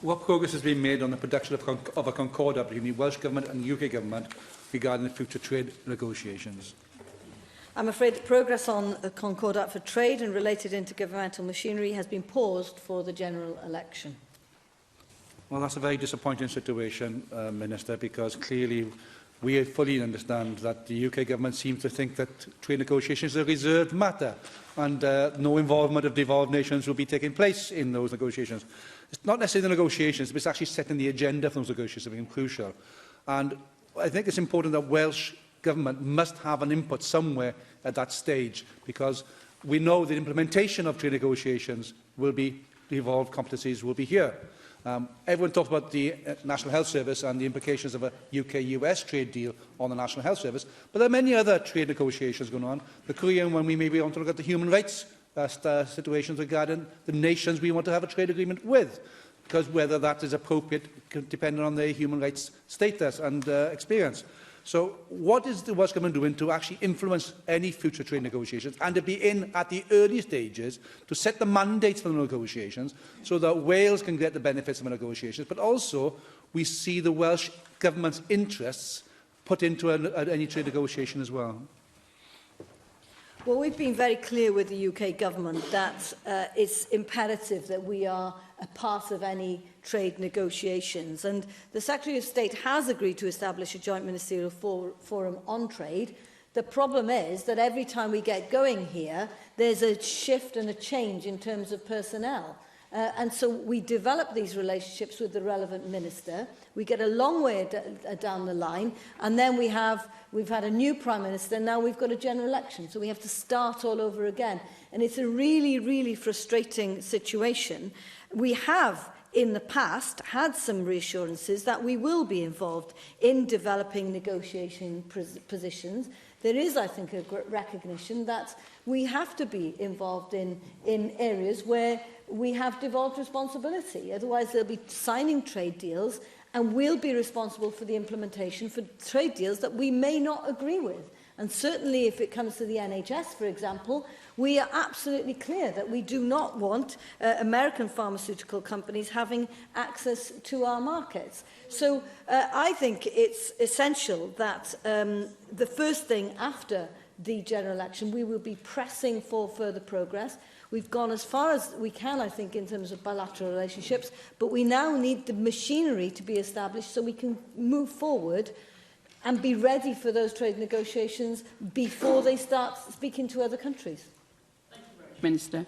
What progress has been made on the production of a concordat between the Welsh Government and the UK Government regarding the future trade negotiations? I'm afraid that progress on the concordat for trade and related intergovernmental machinery has been paused for the general election. Well, that's a very disappointing situation, Minister, because clearly we fully understand that the UK Government seems to think that trade negotiations are a reserved matter and no involvement of devolved nations will be taking place in those negotiations. It's not necessarily the negotiations, but it's actually setting the agenda for those negotiations that become crucial. And I think it's important that Welsh Government must have an input somewhere at that stage, because we know the implementation of trade negotiations will be, the evolved competencies will be here. Everyone talks about the National Health Service and the implications of a UK-US trade deal on the National Health Service, but there are many other trade negotiations going on. The Korean one, we maybe want to look at the human rights situations regarding the nations we want to have a trade agreement with, because whether that is appropriate depending on their human rights status and experience. So what is the Welsh Government doing to actually influence any future trade negotiations and to be in at the early stages to set the mandates for the negotiations so that Wales can get the benefits of the negotiations, but also we see the Welsh Government's interests put into any trade negotiation as well? Well, we've been very clear with the UK Government that it's imperative that we are a part of any trade negotiations. And the Secretary of State has agreed to establish a joint ministerial forum on trade. The problem is that every time we get going here, there's a shift and a change in terms of personnel. And so we develop these relationships with the relevant minister. We get a long way down the line, and then we've had a new Prime Minister, now we've got a general election, so we have to start all over again. And it's a really, really frustrating situation. We have, in the past, had some reassurances that we will be involved in developing negotiation positions. There is, I think, a recognition that we have to be involved in areas where we have devolved responsibility. Otherwise, they'll be signing trade deals and we'll be responsible for the implementation for trade deals that we may not agree with. And certainly if it comes to the NHS, for example, we are absolutely clear that we do not want American pharmaceutical companies having access to our markets. So I think it's essential that the first thing after the general election, we will be pressing for further progress. We've gone as far as we can, I think, in terms of bilateral relationships, but we now need the machinery to be established so we can move forward and be ready for those trade negotiations before they start speaking to other countries. Minister.